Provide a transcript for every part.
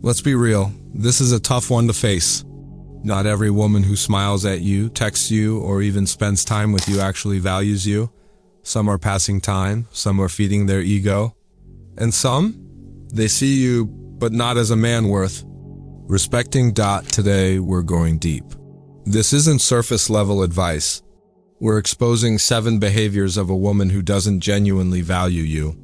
Let's be real, this is a tough one to face. Not every woman who smiles at you, texts you, or even spends time with you actually values you. Some are passing time, some are feeding their ego. And some, they see you, but not as a man worth respecting. Today, we're going deep. This isn't surface level advice. We're exposing 7 behaviors of a woman who doesn't genuinely value you.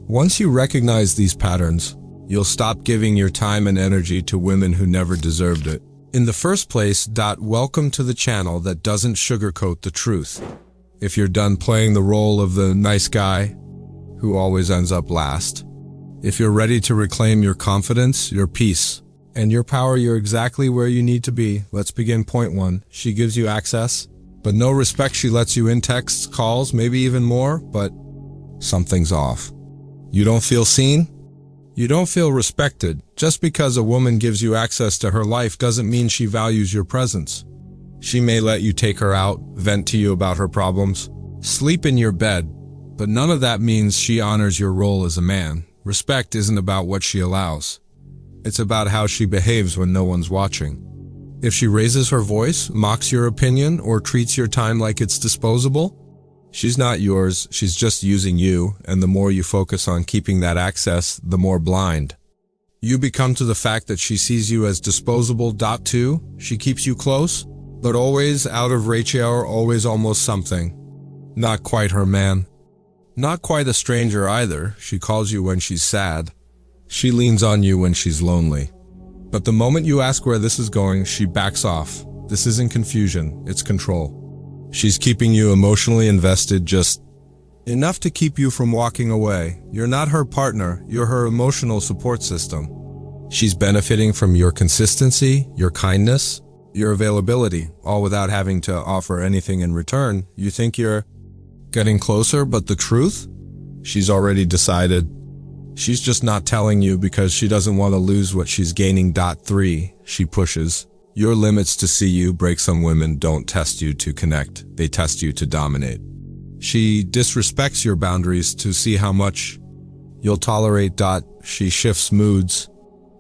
Once you recognize these patterns, you'll stop giving your time and energy to women who never deserved it. In the first place, welcome to the channel that doesn't sugarcoat the truth. If you're done playing the role of the nice guy who always ends up last, if you're ready to reclaim your confidence, your peace, and your power, you're exactly where you need to be. Let's begin. Point 1. She gives you access, but no respect. She lets you in texts, calls, maybe even more, but something's off. You don't feel seen? You don't feel respected. Just because a woman gives you access to her life doesn't mean she values your presence. She may let you take her out, vent to you about her problems, sleep in your bed, but none of that means she honors your role as a man. Respect isn't about what she allows. It's about how she behaves when no one's watching. If she raises her voice, mocks your opinion, or treats your time like it's disposable, she's not yours, she's just using you, and the more you focus on keeping that access, the more blind you become to the fact that she sees you as disposable. 2. She keeps you close, but always out of reach, or always almost something. Not quite her man. Not quite a stranger either. She calls you when she's sad. She leans on you when she's lonely. But the moment you ask where this is going, she backs off. This isn't confusion, it's control. She's keeping you emotionally invested, just enough to keep you from walking away. You're not her partner, you're her emotional support system. She's benefiting from your consistency, your kindness, your availability, all without having to offer anything in return. You think you're getting closer, but the truth? She's already decided. She's just not telling you because she doesn't want to lose what she's gaining. 3. She pushes your limits to see you. Break. Some women don't test you to connect, they test you to dominate. She disrespects your boundaries to see how much you'll tolerate. She shifts moods,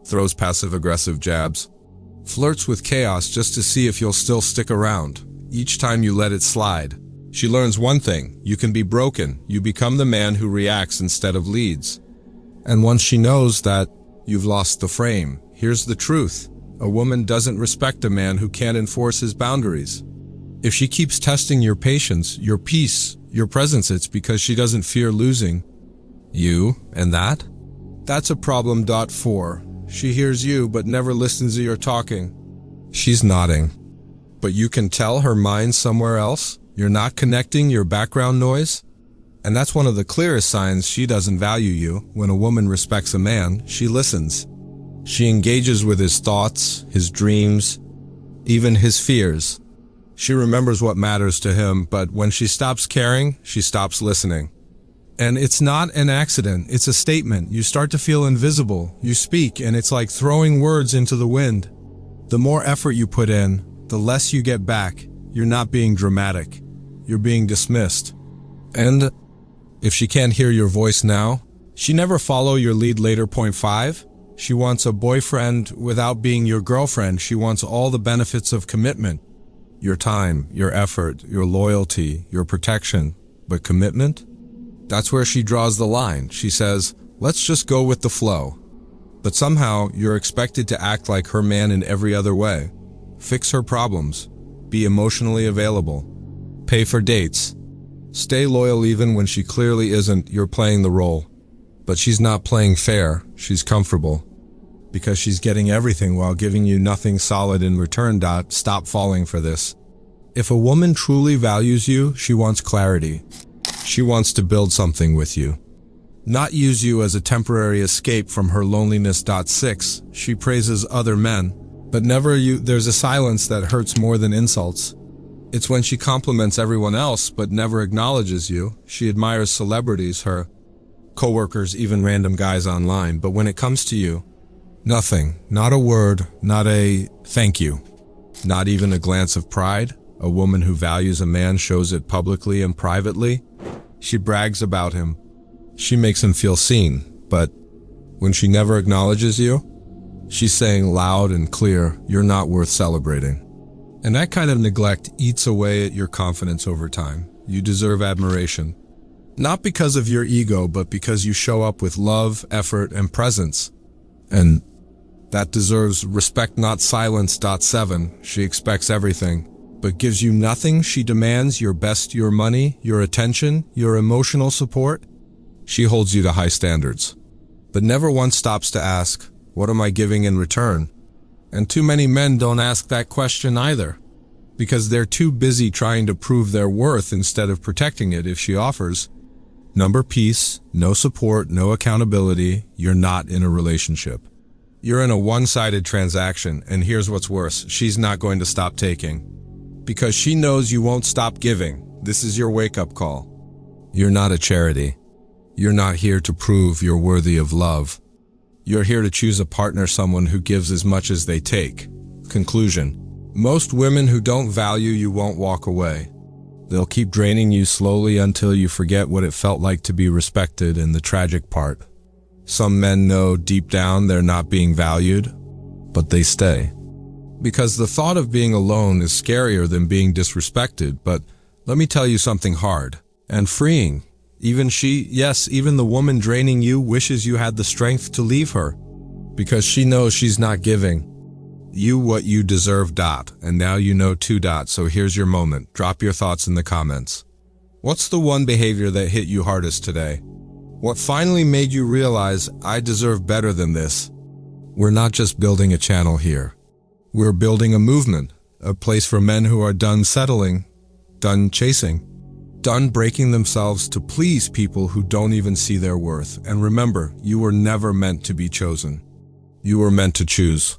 throws passive-aggressive jabs, flirts with chaos just to see if you'll still stick around. Each time you let it slide, she learns one thing: you can be broken. You become the man who reacts instead of leads. And once she knows that, you've lost the frame. Here's the truth: a woman doesn't respect a man who can't enforce his boundaries. If she keeps testing your patience, your peace, your presence, it's because she doesn't fear losing you, and that's a problem. 4. She hears you but never listens to your talking. She's nodding, but you can tell her mind's somewhere else. You're not connecting, your background noise. And that's one of the clearest signs she doesn't value you. When a woman respects a man, she listens. She engages with his thoughts, his dreams, even his fears. She remembers what matters to him, but when she stops caring, she stops listening. And it's not an accident, it's a statement. You start to feel invisible. You speak, and it's like throwing words into the wind. The more effort you put in, the less you get back. You're not being dramatic. You're being dismissed. And if she can't hear your voice now, she never follow your lead later. Point 5. She wants a boyfriend without being your girlfriend. She wants all the benefits of commitment. Your time, your effort, your loyalty, your protection. But commitment? That's where she draws the line. She says, let's just go with the flow. But somehow, you're expected to act like her man in every other way. Fix her problems. Be emotionally available. Pay for dates. Stay loyal even when she clearly isn't. You're playing the role. But she's not playing fair. She's comfortable. Because she's getting everything while giving you nothing solid in return. Stop falling for this. If a woman truly values you, she wants clarity. She wants to build something with you. Not use you as a temporary escape from her loneliness. 6. She praises other men, but never you. There's a silence that hurts more than insults. It's when she compliments everyone else but never acknowledges you. She admires celebrities, her coworkers, even random guys online. But when it comes to you, nothing. Not a word, not a thank you. Not even a glance of pride. A woman who values a man shows it publicly and privately. She brags about him. She makes him feel seen. But when she never acknowledges you, She's saying loud and clear, you're not worth celebrating. And that kind of neglect eats away at your confidence over time. You deserve admiration. Not because of your ego, but because you show up with love, effort, and presence. And that deserves respect, not silence. 7. She expects everything, but gives you nothing. She demands your best, your money, your attention, your emotional support. She holds you to high standards, but never once stops to ask, what am I giving in return? And too many men don't ask that question either, because they're too busy trying to prove their worth instead of protecting it. If she offers number peace, no support, no accountability, you're not in a relationship. You're in a one-sided transaction, and here's what's worse, she's not going to stop taking. Because she knows you won't stop giving. This is your wake-up call. You're not a charity. You're not here to prove you're worthy of love. You're here to choose a partner, someone who gives as much as they take. Conclusion. Most women who don't value you won't walk away. They'll keep draining you slowly until you forget what it felt like to be respected. And the tragic part, some men know deep down they're not being valued, but they stay. Because the thought of being alone is scarier than being disrespected. But let me tell you something hard and freeing. Even the woman draining you wishes you had the strength to leave her, because she knows she's not giving you what you deserve. And now you know 2. So here's your moment. Drop your thoughts in the comments. What's the one behavior that hit you hardest today? What finally made you realize, I deserve better than this? We're not just building a channel here. We're building a movement, a place for men who are done settling, done chasing, done breaking themselves to please people who don't even see their worth. And remember, you were never meant to be chosen. You were meant to choose.